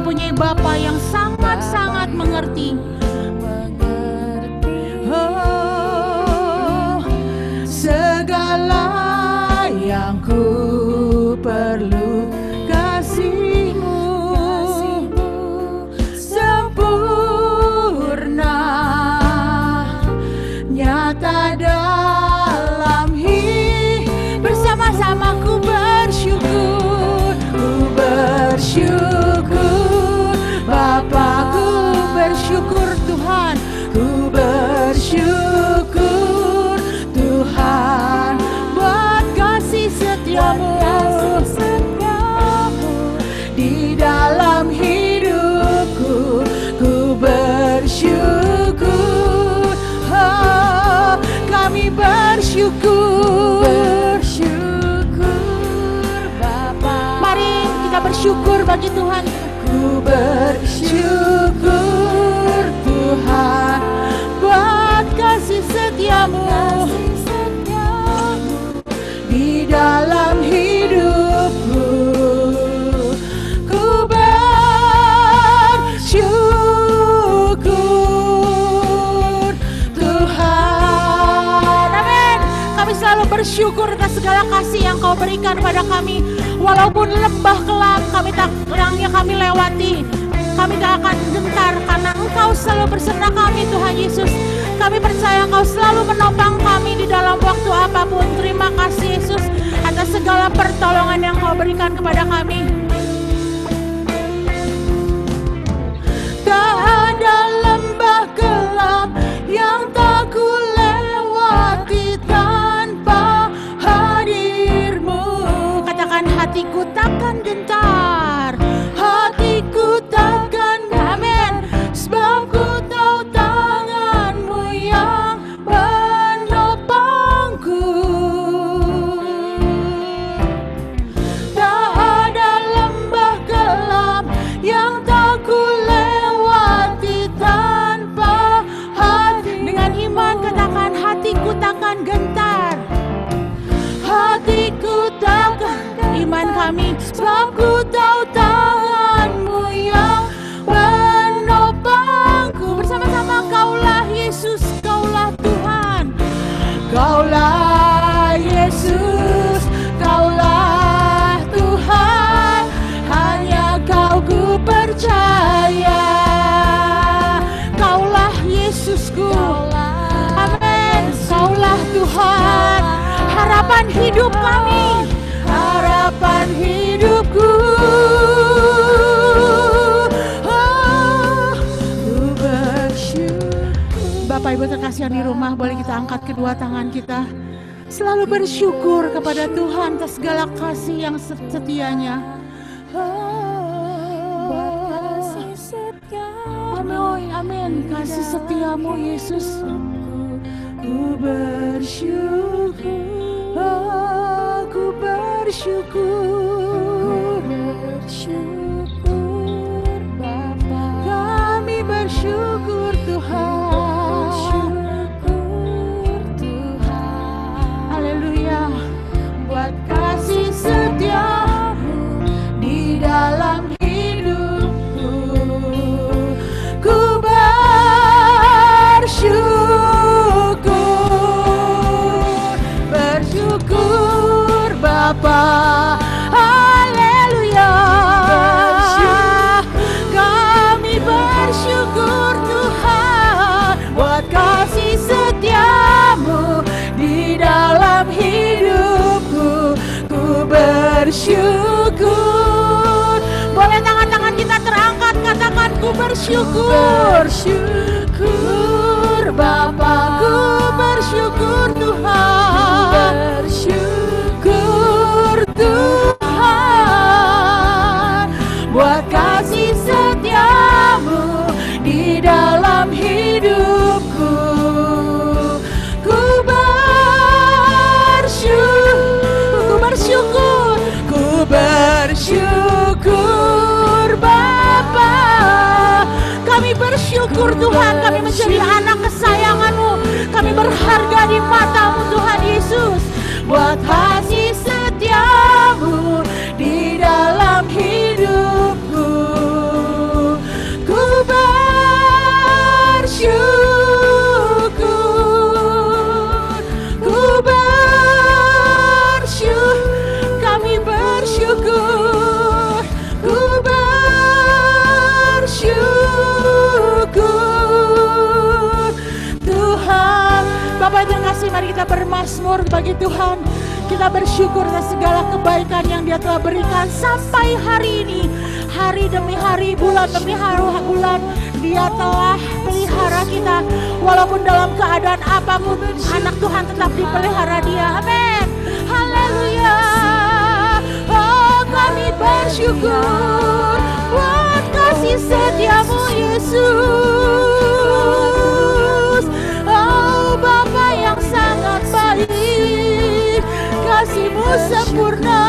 mempunyai Bapa yang sangat-sangat mengerti. Oh, segala yang ku perlu kasih-Mu sempurna, nyata dalam hidup. Bersama-sama ku bersyukur, Bapa, ku bersyukur Tuhan, ku bersyukur Tuhan buat kasih setiamu di dalam hidupku. Ku bersyukur, oh, kami bersyukur Bapa. Mari kita bersyukur bagi Tuhan. Ku bersyukur Tuhan buat kasih setiamu di dalam hidupku. Ku bersyukur Tuhan. Amin. Kami selalu bersyukur atas segala kasih yang Kau berikan pada kami. Walaupun lembah kelam yang kami lewati, kami tak akan gentar karena Engkau selalu bersama kami, Tuhan Yesus. Kami percaya Engkau selalu menopang kami di dalam waktu apapun. Terima kasih Yesus atas segala pertolongan yang Kau berikan kepada kami. Tak ada lembah kelam yang tak ku lewati tanpa hadir-Mu. Katakan, hatiku takkan gentar, hatiku takkan, amin, sebab ku tahu tangan-Mu yang menopangku. Tak ada lembah kelam yang tak ku lewati tanpa hati. Dengan iman katakan, hatiku takkan gentar, hatiku takkan. Iman kami, sebab ku tahu tangan-Mu yang menopangku. Bersama-sama, Kaulah Yesus, Kaulah Tuhan, Kaulah Yesus, Kaulah Tuhan. Hanya Kau ku percaya, Kaulah Yesusku, amin. Kaulah Tuhan, harapan hidup kami, harapan hidupku. Oh, ku bersyukur. Bapak Ibu terkasih yang di rumah, boleh kita angkat kedua tangan kita, selalu bersyukur kepada Tuhan atas segala kasih yang setianya. Amin, amin. Kasih setiamu Yesus. Ku bersyukur, oh, ku bersyukur, Bapa. Kami bersyukur Tuhan, haleluya, buat kasih setiamu di dalam hidupku. Ku bersyukur Bapa, haleluya. Kami bersyukur Tuhan buat kasih setiamu di dalam hidupku. Ku bersyukur. Boleh tangan-tangan kita terangkat, katakan ku bersyukur. Bersyukur Bapa, ku bersyukur Tuhan, bersyukur Tuhan buat kasih setiamu di dalam hidupku. Ku bersyukur Bapa. Kami bersyukur Tuhan, kami menjadi anak kesayangan-Mu. Kami berharga di mata-Mu Tuhan Yesus, buat kasih setiamu di dalam hidupku. kasih, mari kita bermazmur bagi Tuhan. Kita bersyukur atas segala kebaikan yang Dia telah berikan sampai hari ini. Hari demi hari, bulan demi bulan, Dia telah pelihara kita. Walaupun dalam keadaan apapun, anak Tuhan tetap dipelihara Dia. Amin. Haleluya. Oh, kami bersyukur buat kasih setiamu Yesus. Oh, Bapa yang sangat baik, kasih-Mu sempurna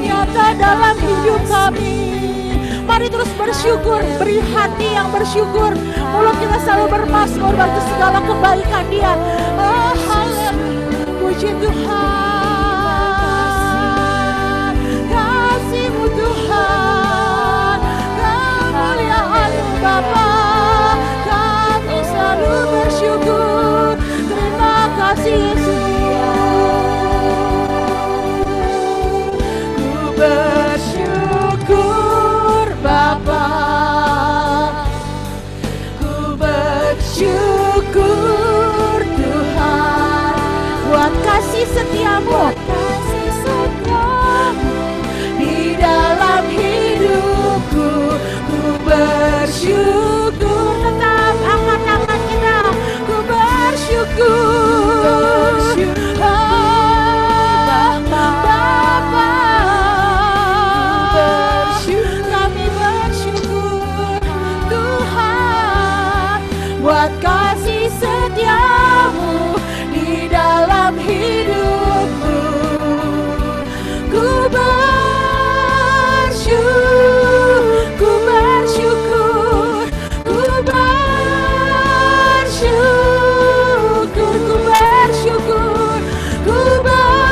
nyata dalam hidup kami. Mari terus bersyukur, beri hati yang bersyukur. Mulut kita selalu bermazmur bagi segala kebaikan Dia. Oh, haleluya, puji Tuhan, kasih-Mu Tuhan, kemuliaan-Mu Bapa. Kami selalu bersyukur, terima kasih Yesus. Bersyukur Bapa, ku bersyukur Tuhan buat kasih setiamu, di dalam hidupku. Ku bersyukur, tetap angkat tangan kita, ku bersyukur Bapa. Buat kasih setiamu di dalam hidupku. Ku bersyukur, ku bersyukur, ku bersyukur, ku bersyukur, ku bersyukur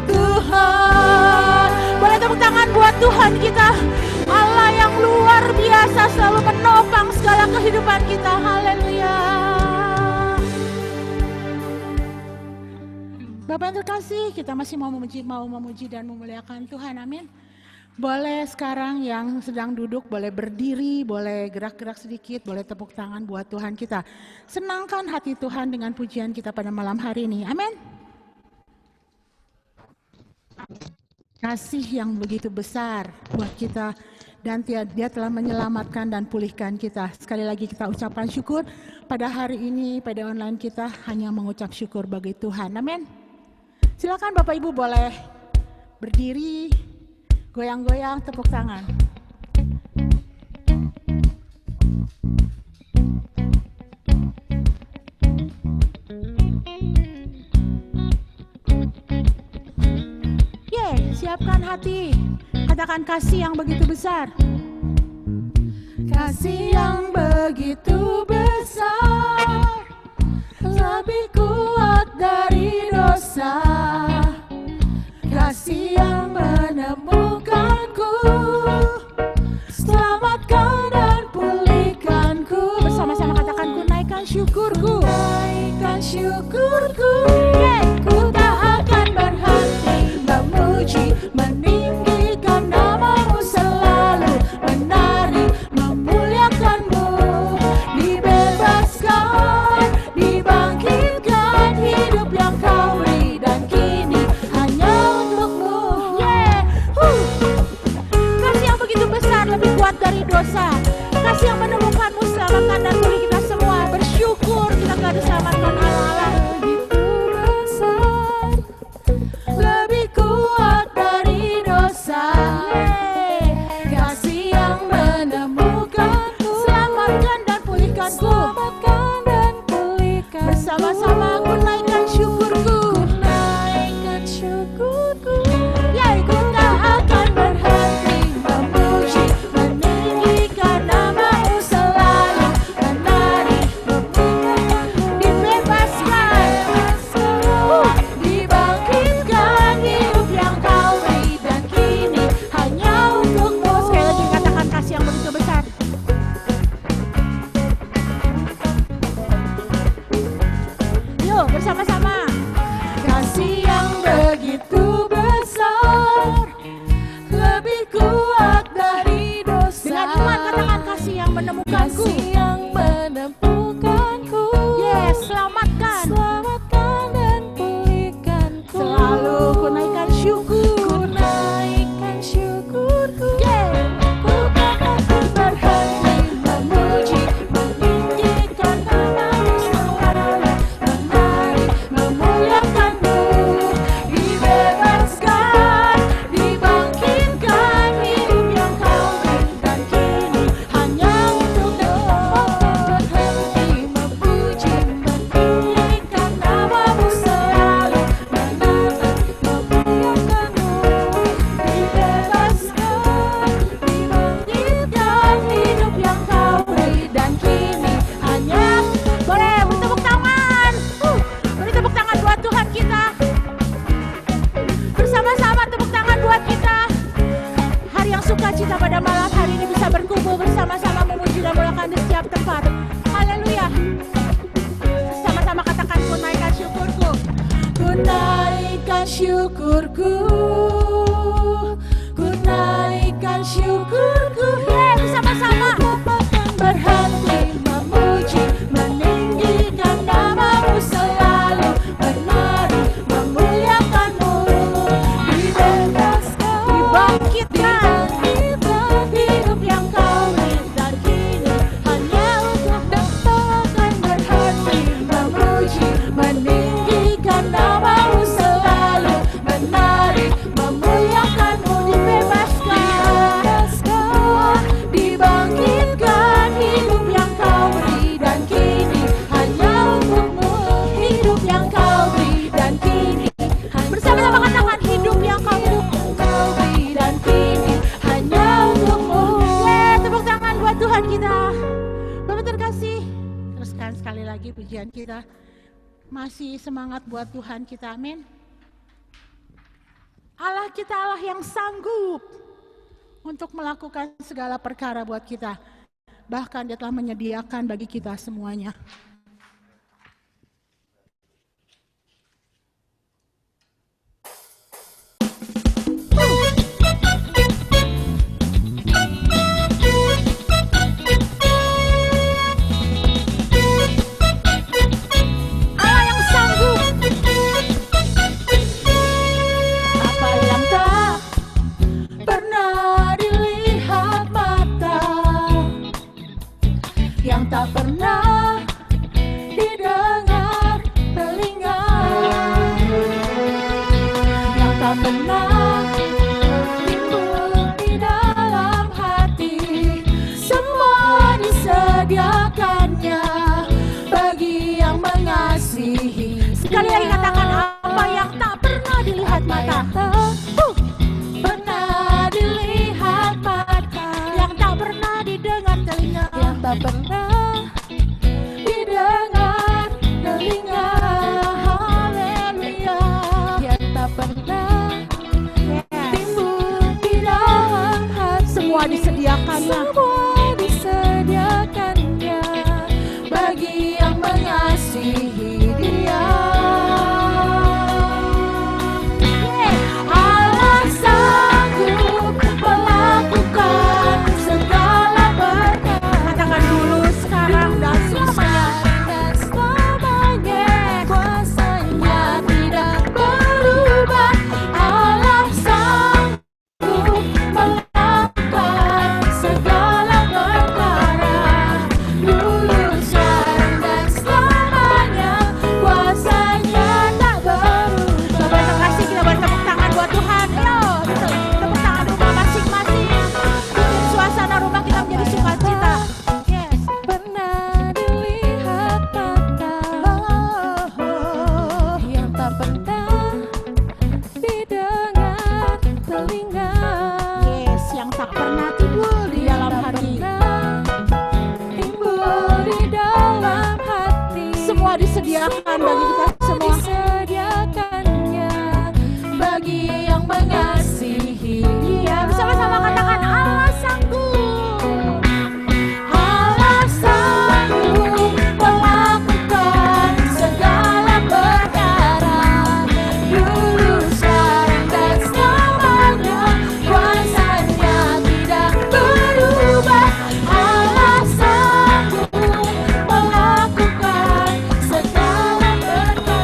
Tuhan. Boleh tepuk tangan buat Tuhan kita, Allah yang luar biasa, selalu menopang segala kehidupan kita. Haleluya. Bapak yang terkasih, kita masih mau memuji dan memuliakan Tuhan. Amin. Boleh sekarang yang sedang duduk, boleh berdiri, boleh gerak-gerak sedikit, boleh tepuk tangan buat Tuhan kita. Senangkan hati Tuhan dengan pujian kita pada malam hari ini. Amin. Kasih yang begitu besar buat kita, dan Dia telah menyelamatkan dan pulihkan kita. Sekali lagi kita ucapkan syukur pada hari ini, pada online kita hanya mengucap syukur bagi Tuhan. Amin. Silakan Bapak Ibu boleh berdiri, goyang-goyang, tepuk tangan. Siapkan hati, katakan kasih yang begitu besar. Kasih yang begitu besar, lebih kuat dari dosa. Kasih yang menemukanku, selamatkan dan pulihkanku. Bersama-sama katakan, ku naikkan syukurku, naikkan syukurku. Ku tak akan berhenti memuji, meninggikan nama-Mu selalu, menari, memuliakan-Mu, dibebaskan, dibangkitkan, hidup yang Kau beri dan kini hanya untuk-Mu. Kasih yang begitu besar, lebih kuat dari dosa. Kasih yang menemukan-Mu, selamatkan dan pulih kita semua. Bersyukur kita telah diselamatkan Allah. Lebih kuat dari dosa. Kasih yang menemukanku, selamatkan dan pulihkanku. Bersama-sama ku naikkan syukurku, ku tak akan berhenti memuji, meninggikan nama-Mu selalu, menari, dibebaskan, dibangkitkan, hidup yang Kau beri dan kini hanya untuk-Mu. Sekali lagi katakan kasih yang begitu besar. Yuk bersama-sama. Kasih yang begitu besar, lebih kuat dari dosa. Dengan iman katakan kasih yang menemukanku. syukurku, ku naikkan syukurku. Bersama-sama berhenti memuji, meninggikan namamu selalu, menari memuliakanmu, dibebaskan, dibangkitkan, hidup yang kau beri dan kini hanya untuk akan berhenti memuji, meninggikan namamu selalu, menari memuliakanmu, dibebaskan, dibangkitkan, hidup yang kau beri dan kini hanya untukmu, hidup yang kau beri dan kini bersama-sama katakan hidup yang kau beri dan kini hanya untukmu. Tepuk tangan buat Tuhan kita. Bapak terkasih, teruskan sekali lagi pujian kita. Masih semangat buat Tuhan kita, amin. Allah kita Allah yang sanggup untuk melakukan segala perkara buat kita. Bahkan Dia telah menyediakan bagi kita semuanya. Allah yang sanggup. Apa yang tak pernah dilihat mata, yang tak pernah didengar telinga, yang tak pernah timbul di dalam hati, semua disediakannya bagi yang mengasihi. Sekali lagi katakan apa yang tak pernah dilihat mata, pernah dilihat mata, yang tak pernah didengar telinga, yang tak pernah didengar telinga, haleluya, yang tak pernah timbul di dalam hati, semua disediakannya, bagi yang mengasihi Dia. Allah sanggup melakukan segala perkara. Katakan dulu, sekarang, dan selamanya. Kuasanya tidak berubah. Allah sanggup melakukan segala perkara. Dulu, sekarang, dan selamanya. Kuasanya tak berubah. Sobat terkasih, kita bertepuk tangan buat Tuhan. Ayo, tepuk tangan rumah masing-masing. Bikin suasana rumah kita menjadi sukacita. Yes. Pernah dilihat mata, yang tak pernah didengar telinga. Yes, yang tak pernah timbul di dalam hati. Timbul di dalam hati. Semua disediakan bagi kita semua. Disediakannya bagi yang mengasihi Dia. Bersama-sama katakan Allah sanggup. Allah sanggup melakukan segala perkara. Dulu, sekarang, dan selamanya. Kuasanya tidak berubah. Allah sanggup melakukan segala perkara.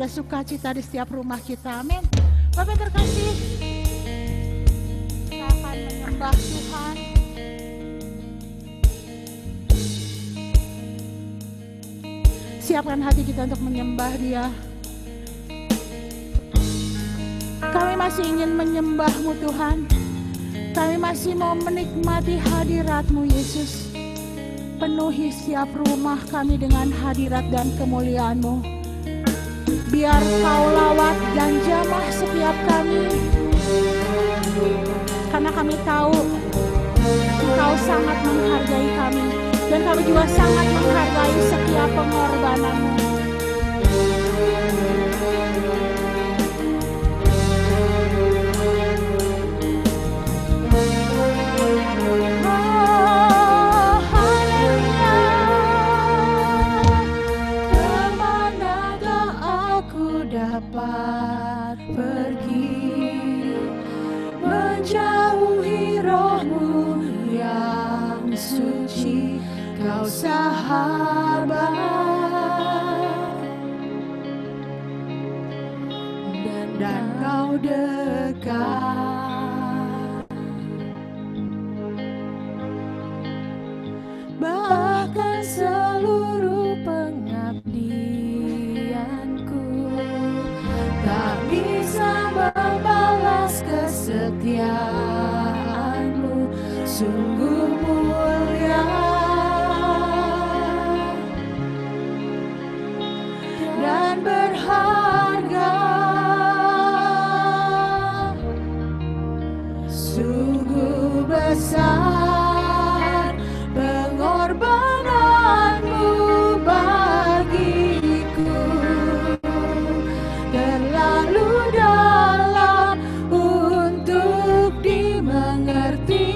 ada sukacita di setiap rumah kita. Amin. Bapak yang terkasih, kita akan menyembah Tuhan. Siapkan hati kita untuk menyembah Dia. Kami masih ingin menyembah-Mu Tuhan. Kami masih mau menikmati hadirat-Mu Yesus. Penuhi setiap rumah kami dengan hadirat dan kemuliaan-Mu. Biar Kau lawat dan jamah setiap kami. Karena kami tahu Engkau sangat menghargai kami. Dan kami juga sangat menghargai setiap pengorbanan-Mu. Dapat pergi menjauhi Roh-Mu yang suci, Kau sahabat dan Kau dekat, bahkan seluruh pengabdianku tak bisa membalas kesetiaan-Mu, sungguh mulia dan berharga, sungguh besar pengorbanan-Mu bagiku, terlalu dalam untuk dimengerti,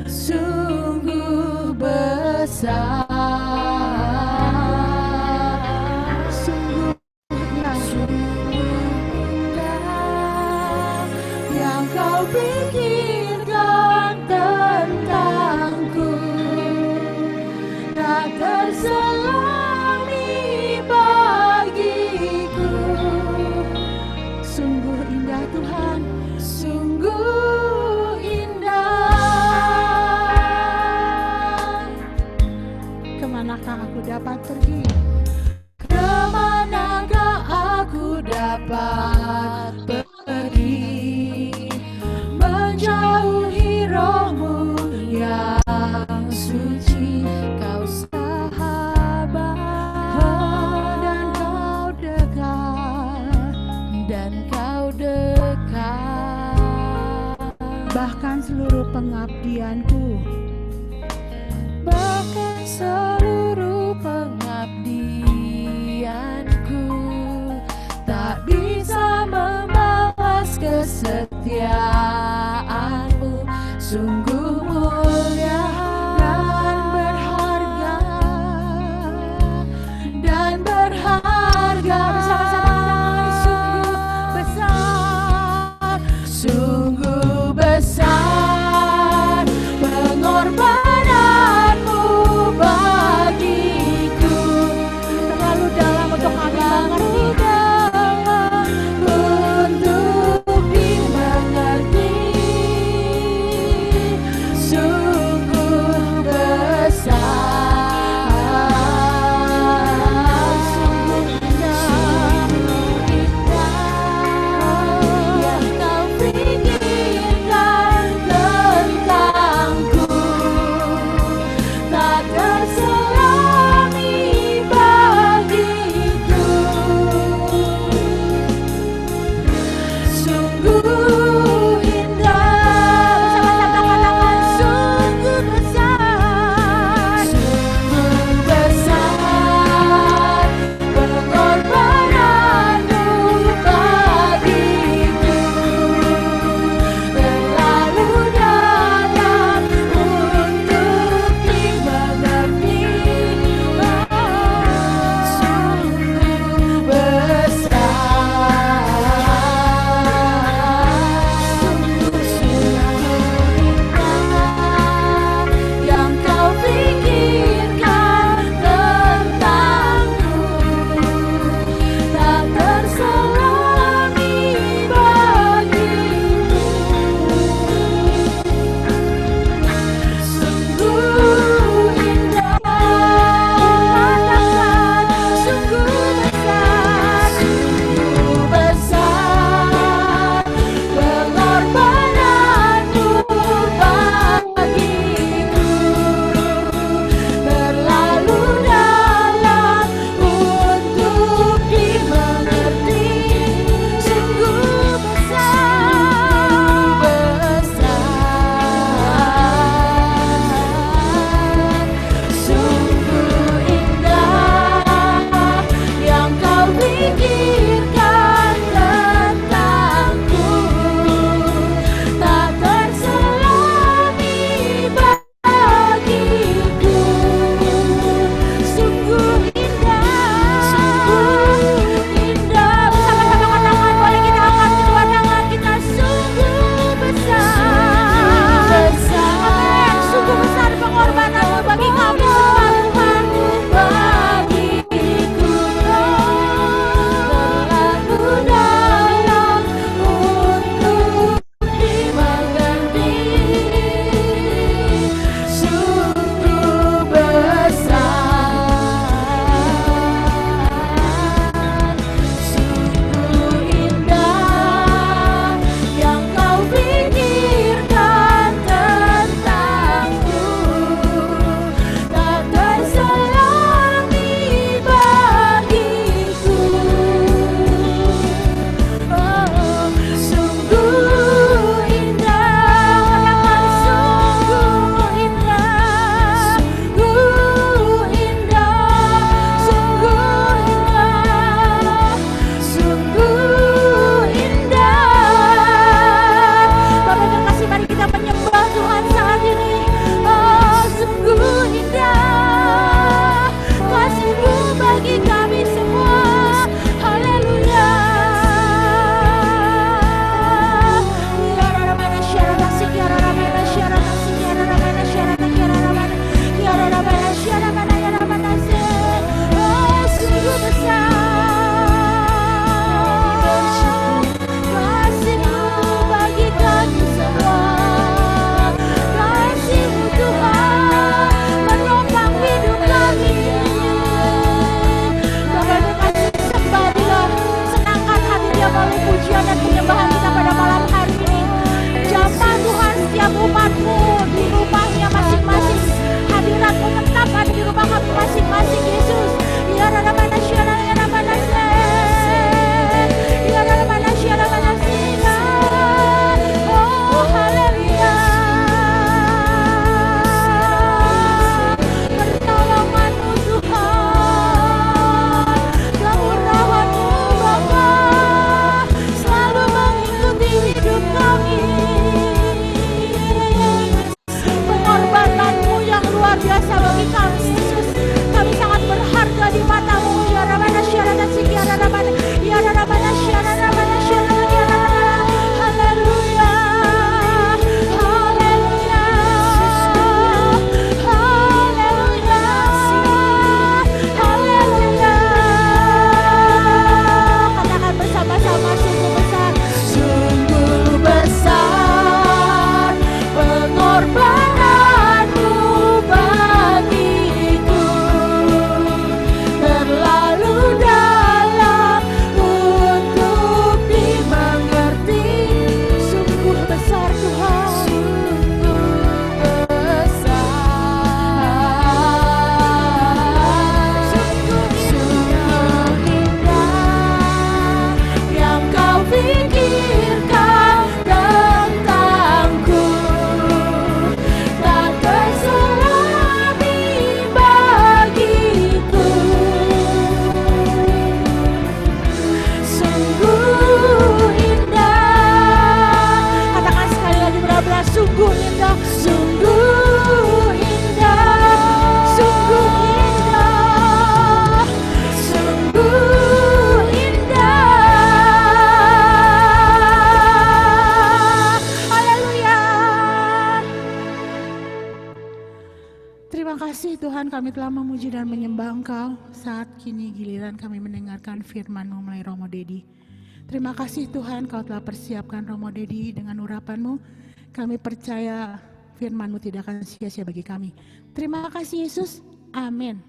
sungguh besar, sungguh indah yang Kau pikirkan tentangku, tak terselami bagiku. Sungguh indah Tuhan, sungguh indah. Kemanakah aku dapat pergi? Kemanakah aku dapat pergi menjauhi Roh-Mu yang suci, Kau sahabat dan Kau dekat, dan Kau dekat, Bahkan seluruh pengabdianku, bahkan seluruh pengabdianku tak bisa membalas kesetiaan-Mu, sungguh mulia dan berharga, sungguh besar, sungguh besar pengorbanan-Mu bagiku, terlalu dalam untuk kami mengerti. dalam untuk dimengerti, Terima kasih Tuhan, kami telah memuji dan menyembah Engkau. Saat kini giliran kami mendengarkan firman-Mu melalui Romo Dedi. Terima kasih Tuhan, Kau telah persiapkan Romo Dedi dengan urapan-Mu. Kami percaya firman-Mu tidak akan sia-sia bagi kami. Terima kasih Yesus. Amin.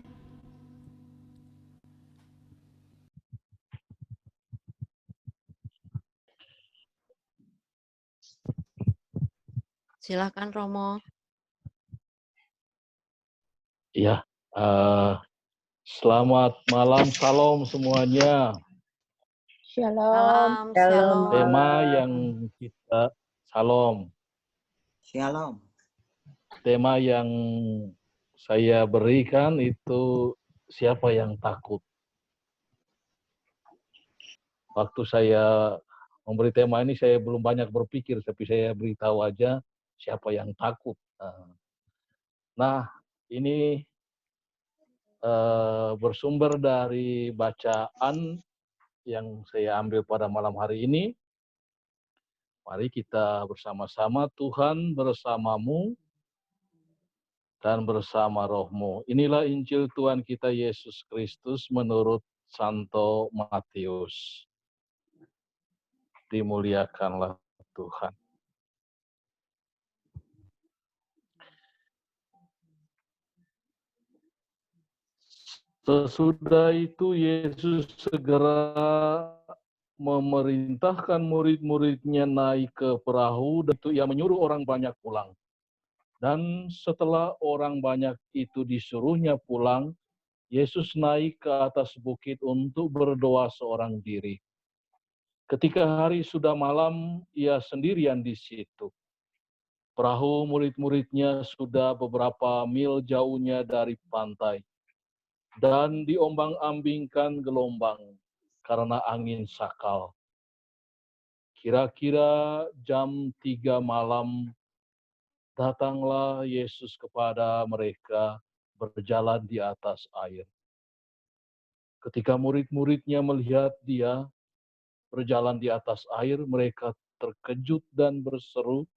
Silakan Romo. Ya, selamat malam, salam semuanya. Salam, Shalom. Tema yang kita salam. Shalom. Tema yang saya berikan itu siapa yang takut. Waktu saya memberi tema ini saya belum banyak berpikir, tapi saya beritahu aja siapa yang takut. Nah, ini bersumber dari bacaan yang saya ambil pada malam hari ini. Mari kita bersama-sama, Tuhan bersamamu dan bersama rohmu. Inilah Injil Tuhan kita Yesus Kristus menurut Santo Matius. Dimuliakanlah Tuhan. Sesudah itu Yesus segera memerintahkan murid-muridnya naik ke perahu, dan itu ia menyuruh orang banyak pulang. Dan setelah orang banyak itu disuruhnya pulang, Yesus naik ke atas bukit untuk berdoa seorang diri. Ketika hari sudah malam, ia sendirian di situ. Perahu murid-muridnya sudah beberapa mil jauhnya dari pantai, dan diombang-ambingkan gelombang karena angin sakal. Kira-kira jam 3 malam, datanglah Yesus kepada mereka berjalan di atas air. Ketika murid-muridnya melihat dia berjalan di atas air, mereka terkejut dan berseru,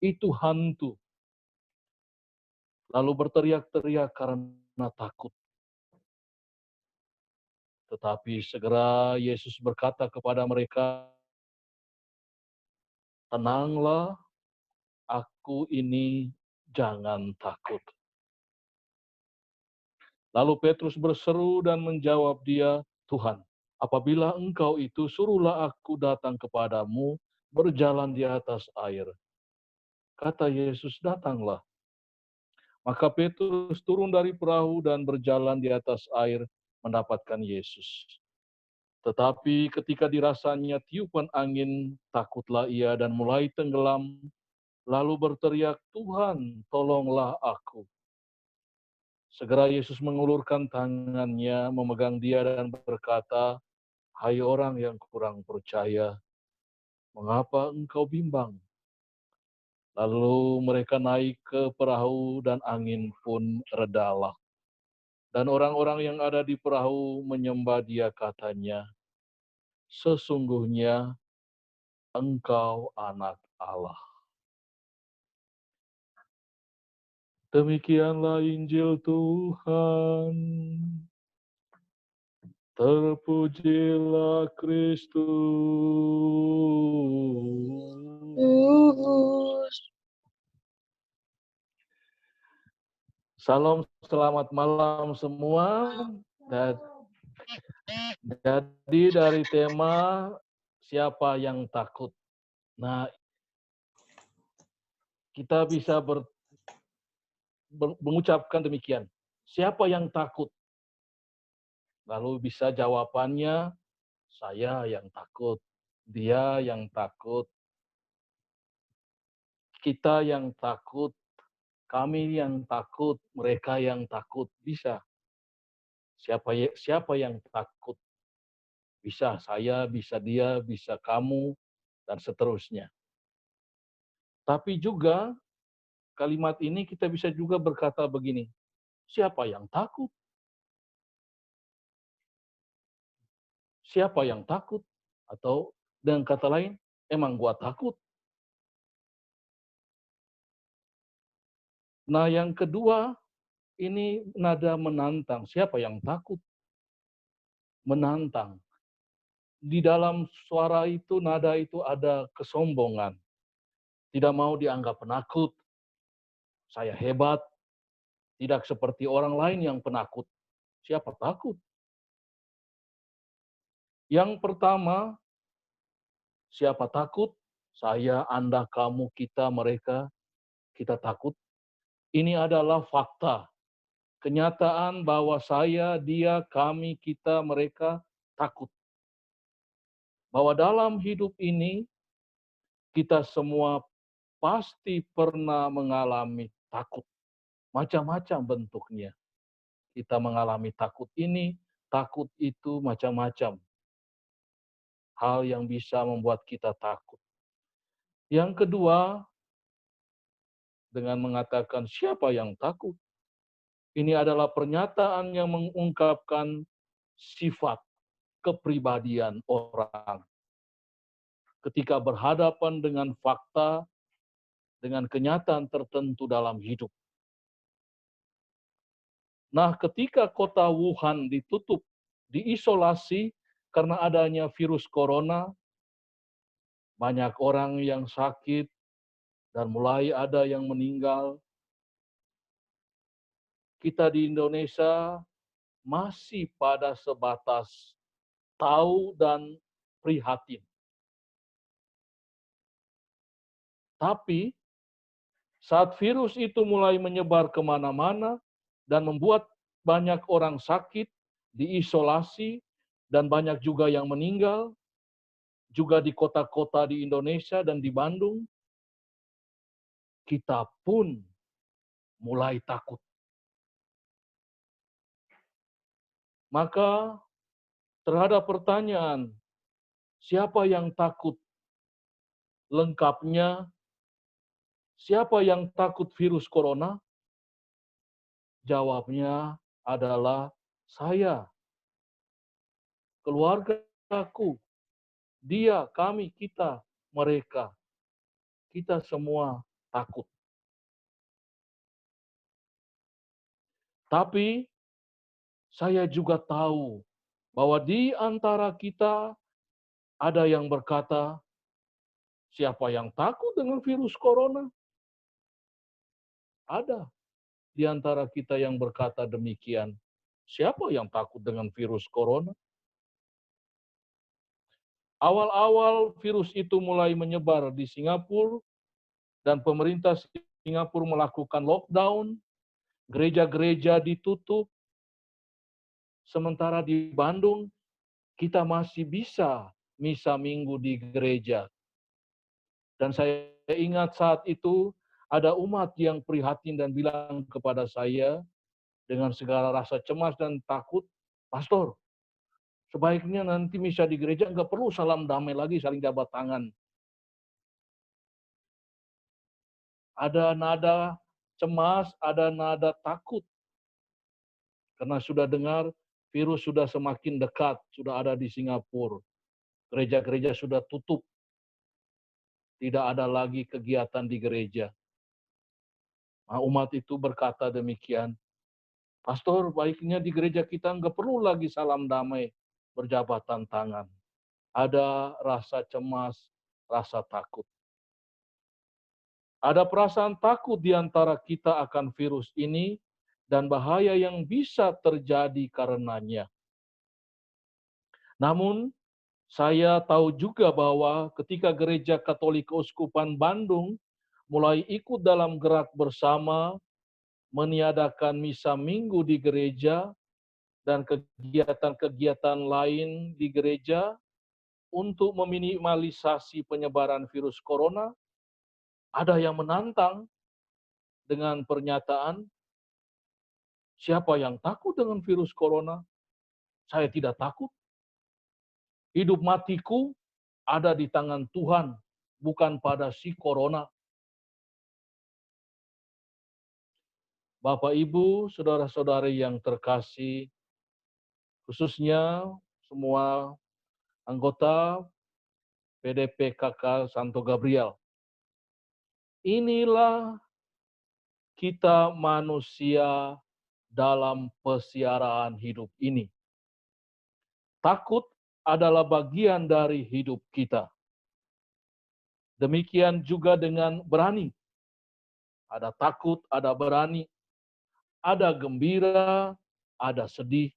"Itu hantu!" Lalu berteriak-teriak karena takut. Tetapi segera Yesus berkata kepada mereka, "Tenanglah, aku ini, jangan takut." Lalu Petrus berseru dan menjawab dia, "Tuhan, apabila Engkau itu, suruhlah aku datang kepadamu berjalan di atas air." Kata Yesus, "Datanglah." Maka Petrus turun dari perahu dan berjalan di atas air mendapatkan Yesus. Tetapi ketika dirasanya tiupan angin, takutlah ia dan mulai tenggelam, lalu berteriak, "Tuhan, tolonglah aku." Segera Yesus mengulurkan tangannya, memegang dia dan berkata, "Hai orang yang kurang percaya, mengapa engkau bimbang?" Lalu mereka naik ke perahu dan angin pun redalah. Dan orang-orang yang ada di perahu menyembah dia, katanya, "Sesungguhnya Engkau Anak Allah." Demikianlah Injil Tuhan. Terpujilah Kristus. Salam, selamat malam semua. Jadi dari tema siapa yang takut. Nah, kita bisa mengucapkan demikian. Siapa yang takut? Lalu bisa jawabannya, saya yang takut, dia yang takut, kita yang takut, kami yang takut, mereka yang takut. Bisa. Siapa yang takut? Bisa saya, bisa dia, bisa kamu, dan seterusnya. Tapi juga kalimat ini kita bisa juga berkata begini, siapa yang takut? Siapa yang takut? Atau dengan kata lain, emang gua takut? Nah, yang kedua, Ini nada menantang. Siapa yang takut? Menantang. Di dalam suara itu, nada itu ada kesombongan. Tidak mau dianggap penakut. Saya hebat. Tidak seperti orang lain yang penakut. Siapa takut? Yang pertama, siapa takut? Saya, Anda, kamu, kita, mereka, kita takut. Ini adalah fakta. Kenyataan bahwa saya, dia, kami, kita, mereka takut. Bahwa dalam hidup ini, kita semua pasti pernah mengalami takut. Macam-macam bentuknya. Kita mengalami takut ini, takut itu, macam-macam. Hal yang bisa membuat kita takut. Yang kedua, dengan mengatakan siapa yang takut? Ini adalah pernyataan yang mengungkapkan sifat kepribadian orang. Ketika berhadapan dengan fakta, dengan kenyataan tertentu dalam hidup. Nah, ketika kota Wuhan ditutup, diisolasi karena adanya virus corona, banyak orang yang sakit dan mulai ada yang meninggal. Kita di Indonesia masih pada sebatas tahu dan prihatin. Tapi saat virus itu mulai menyebar kemana-mana dan membuat banyak orang sakit, diisolasi, dan banyak juga yang meninggal, juga di kota-kota di Indonesia dan di Bandung, kita pun mulai takut. Maka terhadap pertanyaan, siapa yang takut? Lengkapnya, siapa yang takut virus corona? Jawabnya adalah saya, keluargaku, dia, kami, kita, mereka. Kita semua takut. Tapi saya juga tahu bahwa di antara kita ada yang berkata, siapa yang takut dengan virus corona? Ada di antara kita yang berkata demikian. Siapa yang takut dengan virus corona? Awal-awal virus itu mulai menyebar di Singapura dan pemerintah Singapura melakukan lockdown, gereja-gereja ditutup. Sementara di Bandung kita masih bisa misa minggu di gereja. Dan saya ingat saat itu ada umat yang prihatin dan bilang kepada saya dengan segala rasa cemas dan takut, "Pastor, sebaiknya nanti misa di gereja nggak perlu salam damai lagi, saling jabat tangan." Ada nada cemas, ada nada takut. Karena sudah dengar virus sudah semakin dekat, sudah ada di Singapura. Gereja-gereja sudah tutup. Tidak ada lagi kegiatan di gereja. Nah, umat itu berkata demikian, "Pastor, baiknya di gereja kita nggak perlu lagi salam damai, berjabatan tangan." Ada rasa cemas, rasa takut. Ada perasaan takut di antara kita akan virus ini dan bahaya yang bisa terjadi karenanya. Namun, saya tahu juga bahwa ketika Gereja Katolik Keuskupan Bandung mulai ikut dalam gerak bersama, meniadakan misa minggu di gereja, dan kegiatan-kegiatan lain di gereja untuk meminimalisasi penyebaran virus corona, ada yang menantang dengan pernyataan, siapa yang takut dengan virus corona? Saya tidak takut. Hidup matiku ada di tangan Tuhan, bukan pada si corona. Bapak, Ibu, saudara-saudari yang terkasih, khususnya semua anggota PDP KK Santo Gabriel. Inilah kita manusia dalam pesiaraan hidup ini. Takut adalah bagian dari hidup kita. Demikian juga dengan berani. Ada takut, ada berani, ada gembira, ada sedih,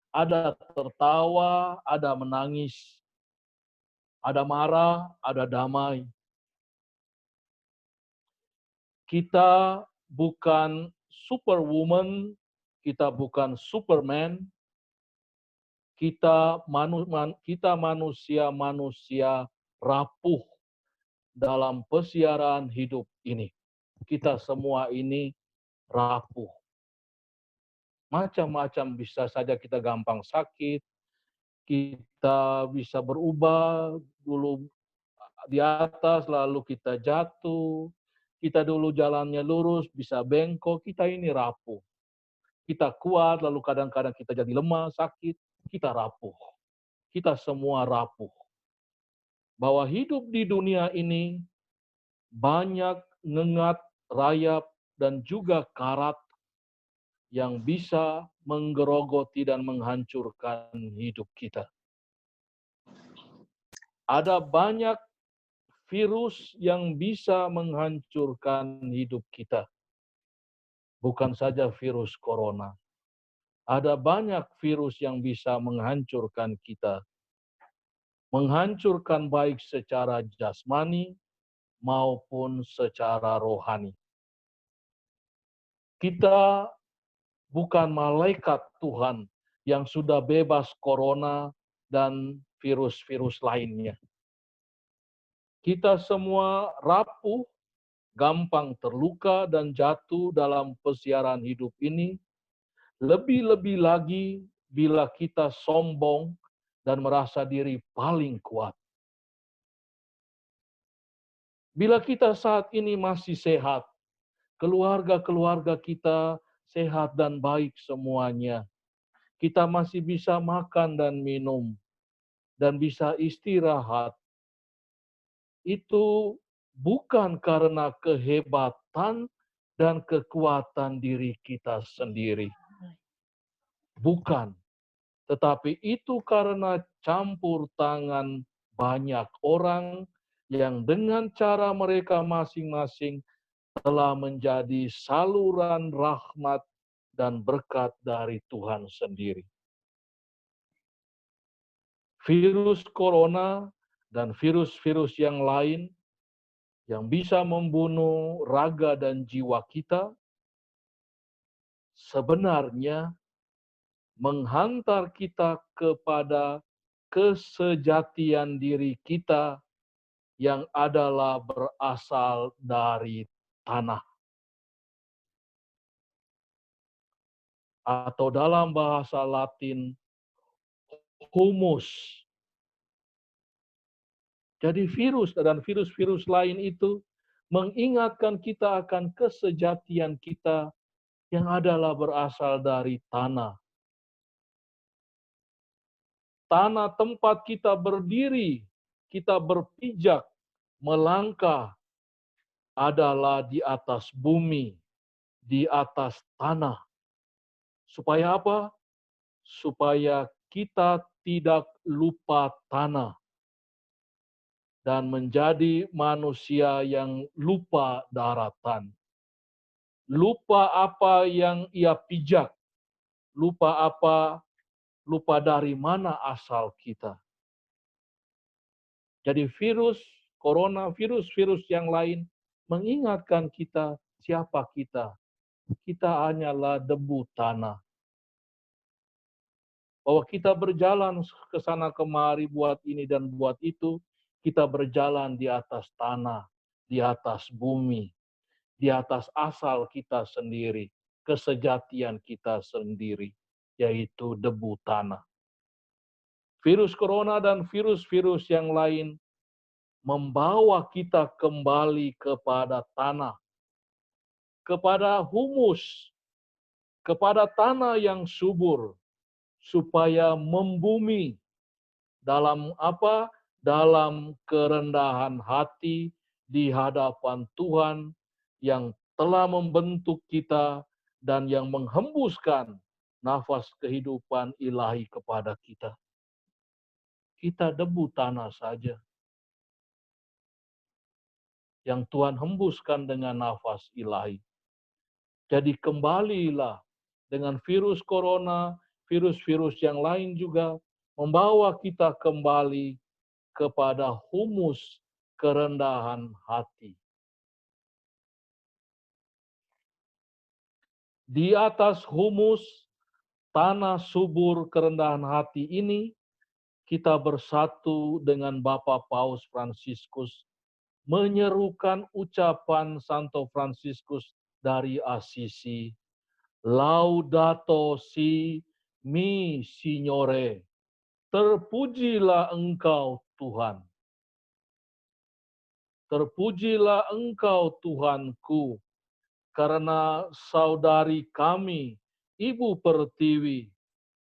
ada tertawa, ada menangis, ada marah, ada damai. Kita bukan superwoman, kita bukan superman, kita manusia-manusia rapuh dalam pesiaraan hidup ini. Kita semua ini rapuh. Macam-macam, bisa saja kita gampang sakit, kita bisa berubah, dulu di atas lalu kita jatuh, kita dulu jalannya lurus, bisa bengkok, kita ini rapuh. Kita kuat, lalu kadang-kadang kita jadi lemah, sakit, kita rapuh. Kita semua rapuh. Bahwa hidup di dunia ini banyak ngengat, rayap, dan juga karat yang bisa menggerogoti dan menghancurkan hidup kita. Ada banyak virus yang bisa menghancurkan hidup kita. Bukan saja virus corona. Ada banyak virus yang bisa menghancurkan kita. Menghancurkan baik secara jasmani maupun secara rohani. Kita bukan malaikat Tuhan yang sudah bebas corona dan virus-virus lainnya. Kita semua rapuh, gampang terluka dan jatuh dalam pesiaran hidup ini. Lebih-lebih lagi bila kita sombong dan merasa diri paling kuat. Bila kita saat ini masih sehat, keluarga-keluarga kita sehat dan baik semuanya. Kita masih bisa makan dan minum, dan bisa istirahat. Itu bukan karena kehebatan dan kekuatan diri kita sendiri. Bukan. Tetapi itu karena campur tangan banyak orang yang dengan cara mereka masing-masing telah menjadi saluran rahmat dan berkat dari Tuhan sendiri. Virus corona dan virus-virus yang lain yang bisa membunuh raga dan jiwa kita sebenarnya menghantar kita kepada kesejatian diri kita yang adalah berasal dari tanah. Atau dalam bahasa Latin, humus. Jadi virus dan virus-virus lain itu mengingatkan kita akan kesejatian kita yang adalah berasal dari tanah. Tanah tempat kita berdiri, kita berpijak, melangkah adalah di atas bumi, di atas tanah. Supaya apa? Supaya kita tidak lupa tanah dan menjadi manusia yang lupa daratan. Lupa apa yang ia pijak, lupa dari mana asal kita. Jadi virus corona, virus-virus yang lain mengingatkan kita siapa kita. Kita hanyalah debu tanah. Bahwa kita berjalan ke sana kemari buat ini dan buat itu, kita berjalan di atas tanah, di atas bumi, di atas asal kita sendiri, kesejatian kita sendiri, yaitu debu tanah. Virus corona dan virus-virus yang lain membawa kita kembali kepada tanah, kepada humus, kepada tanah yang subur, supaya membumi dalam apa? Dalam kerendahan hati di hadapan Tuhan yang telah membentuk kita dan yang menghembuskan nafas kehidupan ilahi kepada kita. Kita debu tanah saja yang Tuhan hembuskan dengan nafas ilahi. Jadi kembalilah dengan virus corona, virus-virus yang lain juga, membawa kita kembali kepada humus kerendahan hati. Di atas humus tanah subur kerendahan hati ini, kita bersatu dengan Bapak Paus Fransiskus, menyerukan ucapan Santo Fransiskus dari Assisi, Laudato si mi Signore, terpujilah Engkau Tuhan. Terpujilah Engkau Tuhanku, karena saudari kami, Ibu Pertiwi,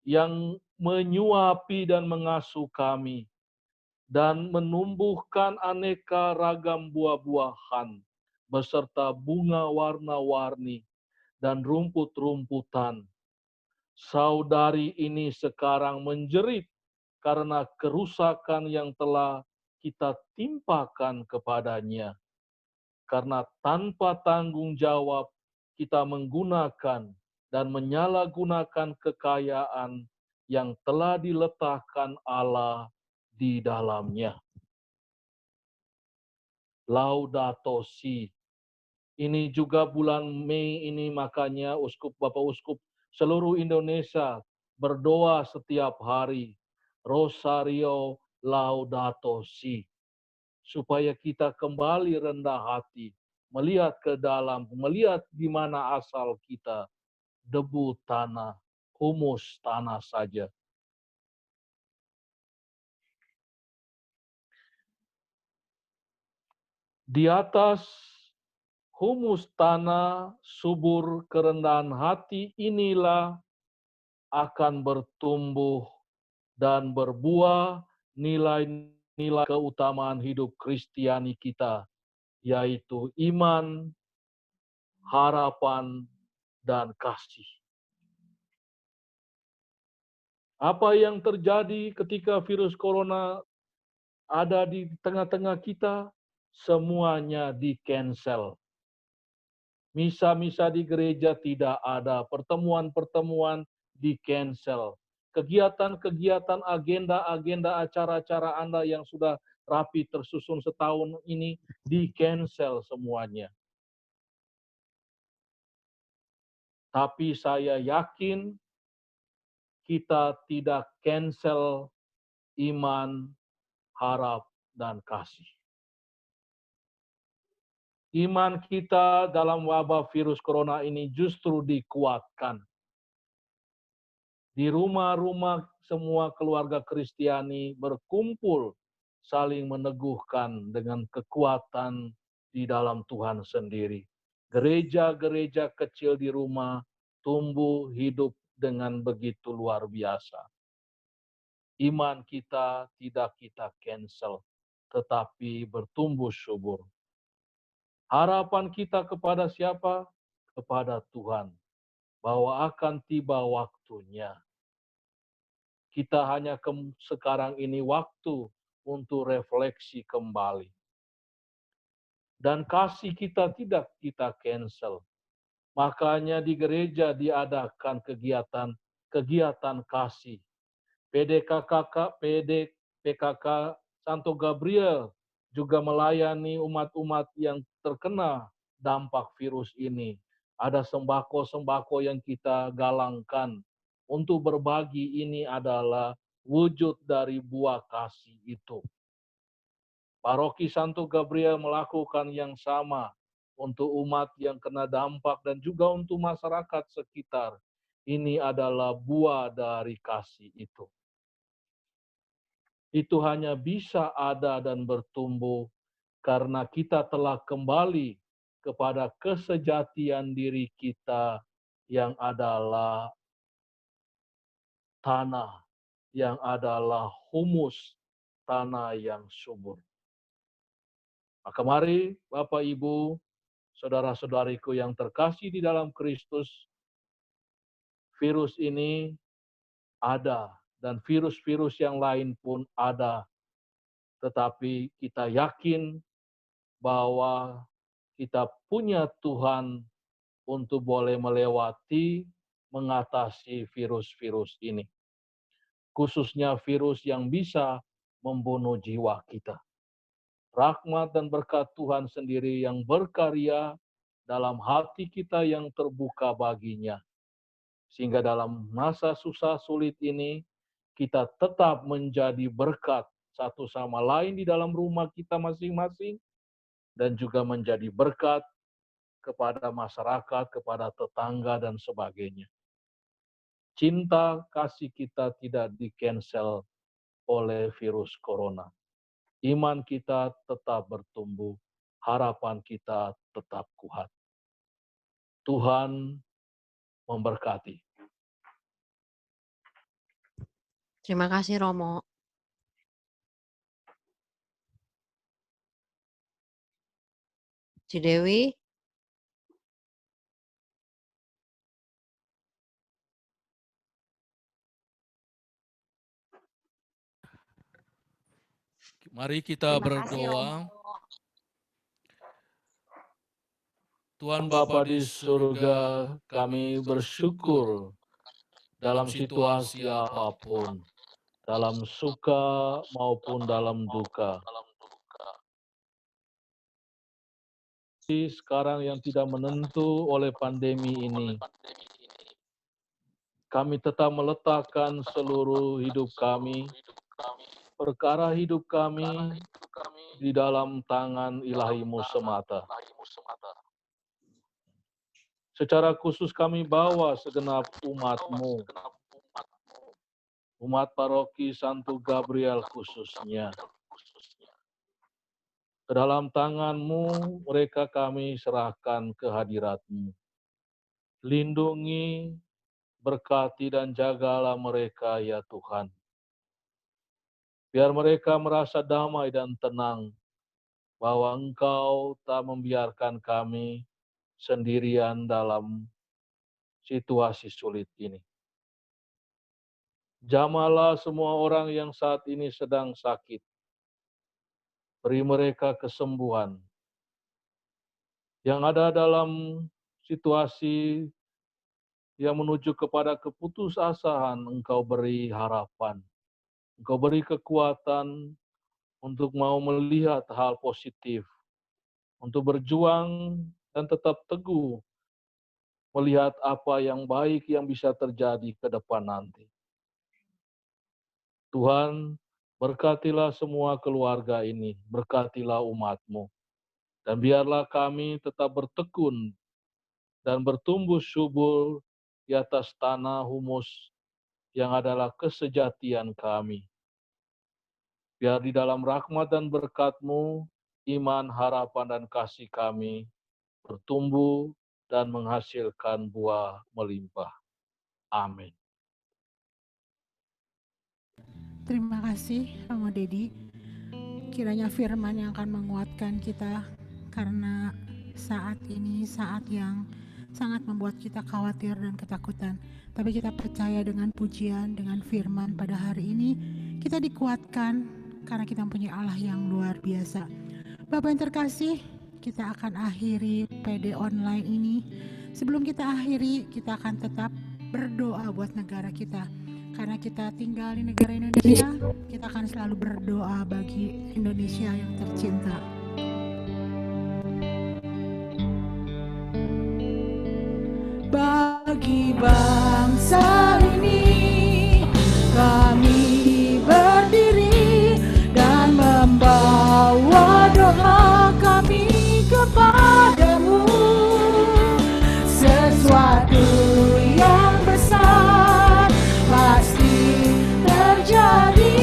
yang menyuapi dan mengasuh kami, dan menumbuhkan aneka ragam buah-buahan, beserta bunga warna-warni dan rumput-rumputan. Saudari ini sekarang menjerit karena kerusakan yang telah kita timpakan kepadanya. Karena tanpa tanggung jawab kita menggunakan dan menyalahgunakan kekayaan yang telah diletakkan Allah di dalamnya. Laudato si. Ini juga bulan Mei ini, makanya Bapak Uskup seluruh Indonesia berdoa setiap hari. Rosario Laudato si. Supaya kita kembali rendah hati, melihat ke dalam, melihat di mana asal kita, debu tanah, humus tanah saja. Di atas humus tanah subur kerendahan hati inilah akan bertumbuh dan berbuah nilai-nilai keutamaan hidup Kristiani kita, yaitu iman, harapan, dan kasih. Apa yang terjadi ketika virus corona ada di tengah-tengah kita? Semuanya di-cancel. Misa-misa di gereja tidak ada, pertemuan-pertemuan di-cancel. Kegiatan-kegiatan, agenda-agenda, acara-acara Anda yang sudah rapi tersusun setahun ini di-cancel semuanya. Tapi saya yakin kita tidak cancel iman, harap, dan kasih. Iman kita dalam wabah virus corona ini justru dikuatkan. Di rumah-rumah semua keluarga Kristiani berkumpul, saling meneguhkan dengan kekuatan di dalam Tuhan sendiri. Gereja-gereja kecil di rumah tumbuh hidup dengan begitu luar biasa. Iman kita tidak kita cancel, tetapi bertumbuh subur. Harapan kita kepada siapa? Kepada Tuhan. Bahwa akan tiba waktunya. Kita hanya sekarang ini waktu untuk refleksi kembali. Dan kasih kita tidak kita cancel. Makanya di gereja diadakan kegiatan kasih. PKK Santo Gabriel juga melayani umat-umat yang terkena dampak virus ini. Ada sembako-sembako yang kita galangkan untuk berbagi. Ini adalah wujud dari buah kasih itu. Paroki Santo Gabriel melakukan yang sama untuk umat yang kena dampak dan juga untuk masyarakat sekitar. Ini adalah buah dari kasih itu. Itu hanya bisa ada dan bertumbuh karena kita telah kembali kepada kesejatian diri kita yang adalah tanah, yang adalah humus, tanah yang subur. Maka mari Bapak Ibu, saudara-saudariku yang terkasih di dalam Kristus, virus ini ada dan virus-virus yang lain pun ada. Tetapi kita yakin bahwa kita punya Tuhan untuk boleh melewati, mengatasi virus-virus ini. Khususnya virus yang bisa membunuh jiwa kita. Rahmat dan berkat Tuhan sendiri yang berkarya dalam hati kita yang terbuka baginya. Sehingga dalam masa susah sulit ini, kita tetap menjadi berkat satu sama lain di dalam rumah kita masing-masing, dan juga menjadi berkat kepada masyarakat, kepada tetangga, dan sebagainya. Cinta kasih kita tidak di-cancel oleh virus corona. Iman kita tetap bertumbuh, harapan kita tetap kuat. Tuhan memberkati. Terima kasih Romo. Cidewi. Mari kita Terima kasih, berdoa. Romo. Tuhan Bapa Bapa di surga, kami bersyukur dalam situasi apapun, dalam suka maupun dalam duka. Sekarang yang tidak menentu oleh pandemi ini, kami tetap meletakkan seluruh hidup kami, perkara hidup kami di dalam tangan ilahi-Mu semata. Secara khusus kami bawa segenap umat-Mu, umat paroki Santo Gabriel khususnya. Ke dalam tangan-Mu mereka kami serahkan ke hadirat-Mu. Lindungi, berkati dan jagalah mereka ya Tuhan. Biar mereka merasa damai dan tenang bahwa Engkau tak membiarkan kami sendirian dalam situasi sulit ini. Jamalah semua orang yang saat ini sedang sakit. Beri mereka kesembuhan. Yang ada dalam situasi yang menuju kepada keputusasaan, Engkau beri harapan. Engkau beri kekuatan untuk mau melihat hal positif, untuk berjuang dan tetap teguh melihat apa yang baik yang bisa terjadi ke depan nanti. Tuhan, berkatilah semua keluarga ini, berkatilah umat-Mu, dan biarlah kami tetap bertekun dan bertumbuh subur di atas tanah humus yang adalah kesejatian kami. Biar di dalam rahmat dan berkat-Mu, iman, harapan, dan kasih kami bertumbuh dan menghasilkan buah melimpah. Amin. Terima kasih, Romo Dedi. Kiranya firman yang akan menguatkan kita, karena saat ini saat yang sangat membuat kita khawatir dan ketakutan. Tapi kita percaya dengan pujian, dengan firman pada hari ini, kita dikuatkan karena kita mempunyai Allah yang luar biasa. Bapak yang terkasih, kita akan akhiri PD online ini. Sebelum kita akhiri, kita akan tetap berdoa buat negara kita. Karena kita tinggal di negara Indonesia, kita akan selalu berdoa bagi Indonesia yang tercinta. Bagi bangsa ini kami berdiri dan membawa doa kami kepadamu. Sesuatu yang besar pasti terjadi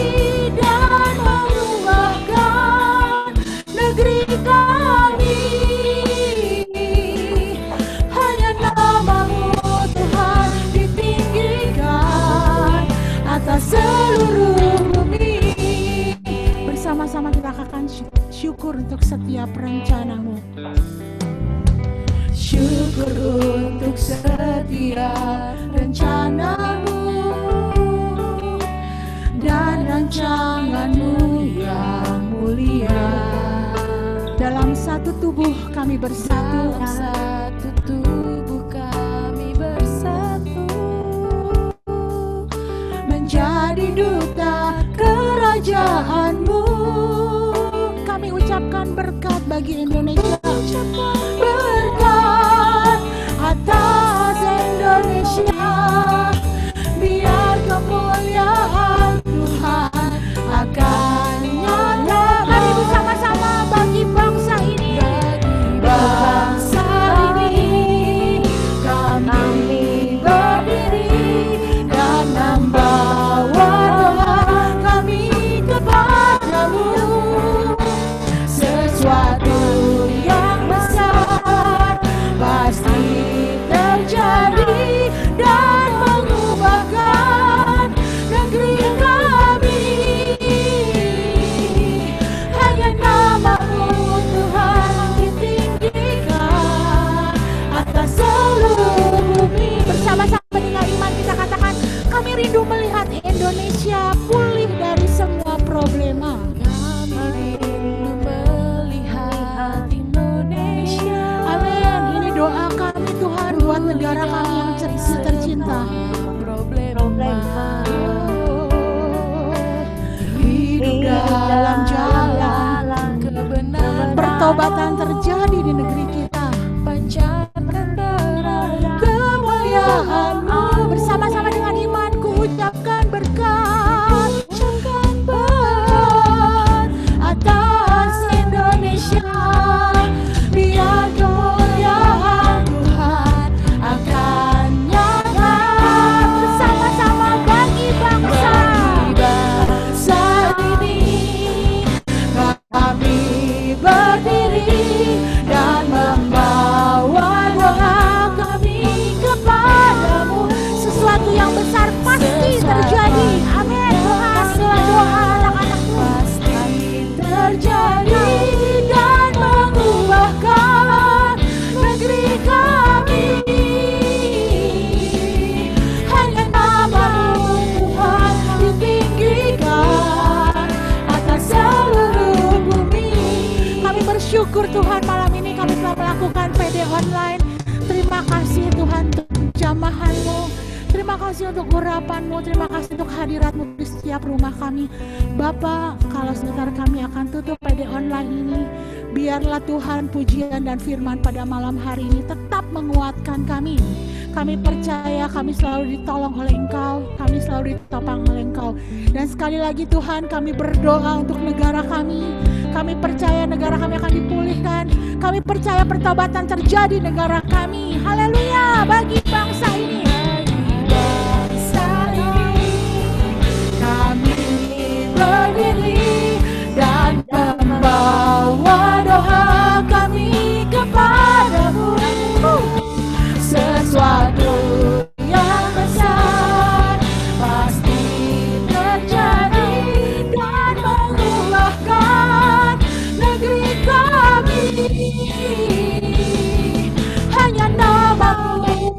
dan mengubahkan negeri kami. Hanya namamu Tuhan ditinggikan atas seluruh bumi. Bersama-sama kita akan syukur untuk setiap rencanamu. Syukur untuk setiap rencana tubuh kami bersatu. Dalam satu tubuh kami bersatu, menjadi duta kerajaan-Mu. Kami ucapkan berkat bagi Indonesia. Berkat atas Indonesia, biar kemuliaan Tuhan akan nyata. Mari bersama-sama bagi bangsa ini. Bangsa ini kami berdiri dan membawa doa kami kepadamu. Sesuatu yang besar pasti terjadi dan mengubahkan negeri kami. Hanya nama-Mu Tuhan ditinggikan atas seluruh bumi. Bersama-sama dengan iman kita katakan, kami rindu melihat Indonesia pulih dari semua problema. Kami rindu melihat Indonesia. Amin. Ini doa kami Tuhan buat negara kami yang tercinta. Hidup dalam jalan kebenaran, Pertobatan terjadi di negeri kita. panjatkan terang kemuliaan-Mu. Bersama-sama dengan imanku ucapkan berkat. Ucapkan berkat atas Indonesia, biar kemuliaan Tuhan akan nyata. Bersama-sama bagi bangsa. Bangsa ini kami berdiri dan membawa doa kami kepadamu. Sesuatu yang besar pasti terjadi. Amin. Doa anak-anakmu. Pasti terjadi dan mengubahkan negeri kami. Hanya nama-Mu Tuhan ditinggikan atas seluruh bumi. Kami bersyukur Tuhan malam ini kami telah melakukan PD online. Terima kasih Tuhan untuk jamahan-Mu. Terima kasih untuk urapan-Mu. Terima kasih untuk hadirat-Mu di setiap rumah kami. Bapa, kalau sebentar kami akan tutup PD online ini, biarlah Tuhan pujian dan firman pada malam hari ini tetap menguatkan kami. Kami percaya kami selalu ditolong oleh Engkau, kami selalu ditopang oleh Engkau. Dan sekali lagi Tuhan, kami berdoa untuk negara kami. Kami percaya negara kami akan dipulihkan. Kami percaya pertobatan terjadi di negara kami. Haleluya bagi bangsa ini. Bangsa ini kami berdiri dan membawa doa kami kepadamu. Sesuatu yang besar pasti terjadi dan mengubahkan negeri kami. Hanya nama-Mu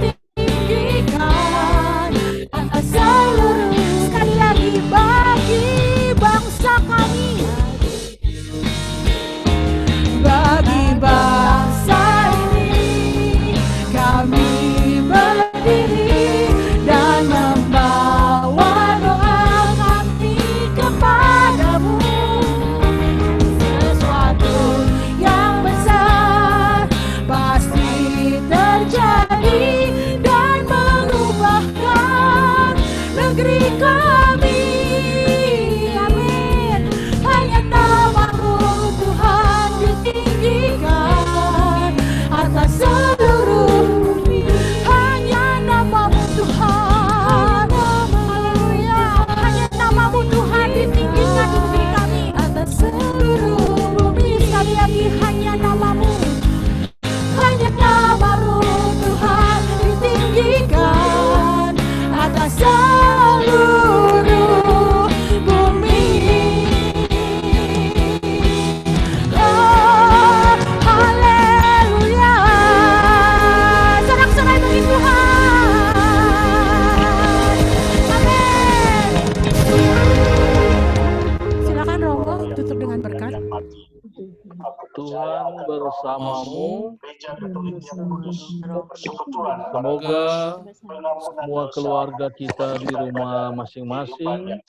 ditinggikan atas seluruh. Sekali lagi bagi bangsa kami. Bagi bangsa ini kami bersamamu. Bersama Semoga semua keluarga kita di rumah masing-masing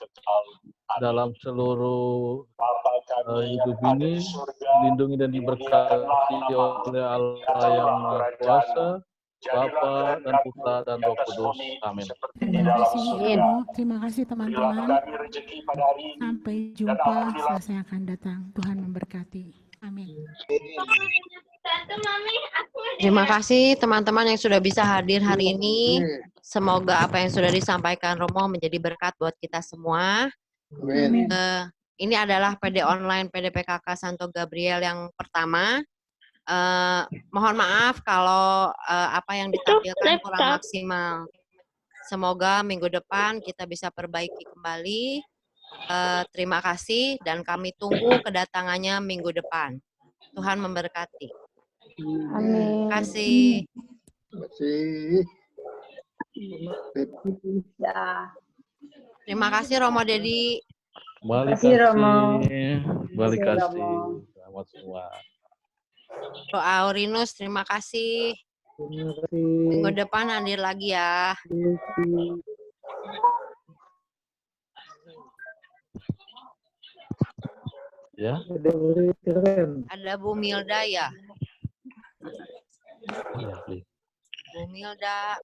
dalam seluruh hidup ini dilindungi dan diberkati oleh Allah yang Maha Kuasa, Bapa dan Putra dan Roh Kudus. Amin. Terima kasih Ibu. Terima kasih teman-teman. Sampai jumpa selesai akan datang. Tuhan memberkati. Amin. Terima kasih teman-teman yang sudah bisa hadir hari ini. Semoga apa yang sudah disampaikan Romo menjadi berkat buat kita semua. Amin. Ini adalah PD online PDPKK Santo Gabriel yang pertama. Mohon maaf kalau apa yang ditampilkan kurang maksimal. Semoga minggu depan kita bisa perbaiki kembali. Terima kasih dan kami tunggu kedatangannya minggu depan. Tuhan memberkati. Amin. Terima kasih. Terima kasih Romo Dedi. Balik Kasih, Romo. Balik Kasih, kasih. Romo. Selamat semua. Bro Aurinus, terima kasih. Minggu depan hadir lagi ya. Ya. Ada Bu Milda ya. Ya, please. Bu Milda.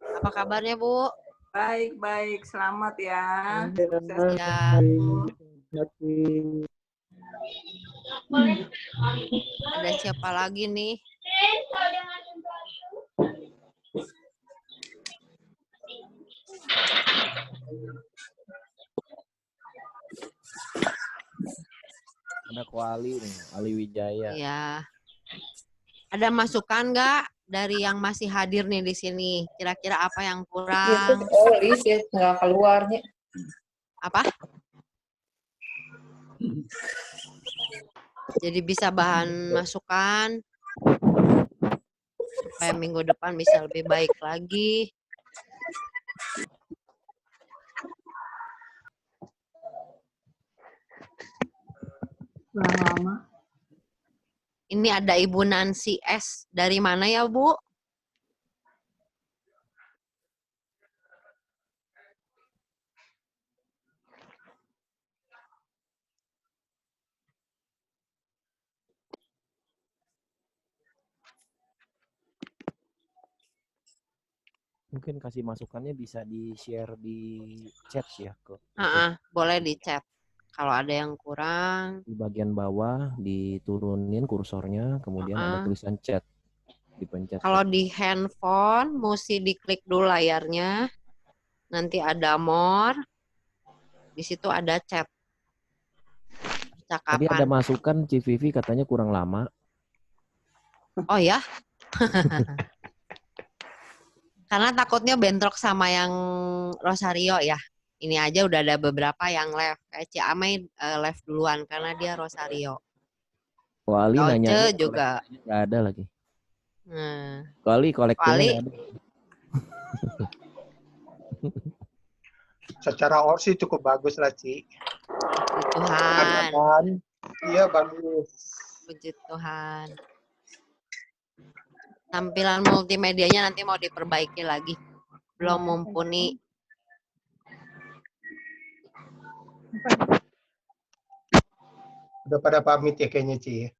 Apa kabarnya Bu? Baik, selamat ya. Ya. Ada siapa lagi nih? Ada Kuali nih, Ali Wijaya. Ya. Ada masukan nggak dari yang masih hadir nih di sini? Kira-kira apa yang kurang? List nggak keluarnya. Apa? Jadi bisa bahan masukan supaya minggu depan bisa lebih baik lagi. Lama-lama. Ini ada Ibu Nancy S. Dari mana ya, Bu? Mungkin kasih masukannya bisa di-share di chat ya, kok. Boleh di chat. Kalau ada yang kurang, Di bagian bawah diturunin kursornya, kemudian ada tulisan chat. Dipencet. kalau di handphone mesti diklik dulu layarnya. Nanti ada more. Di situ ada chat. Tadi Percakapan. ada masukan Civivi katanya kurang lama. Oh ya? Karena takutnya bentrok sama yang Rosario ya. Ini aja udah ada beberapa yang left. Kayak Ciamai left duluan karena dia Rosario. Kuali nanya Oce juga. nggak ada lagi. Nah, Kuali kolektornya Kuali. nggak ada. Secara orsi cukup bagus lah, Ci. puji Tuhan. Iya, bagus. Puji Tuhan. Tampilan multimedianya nanti mau diperbaiki lagi. Belum mumpuni. Udah pada pamit ya kayaknya, Ci.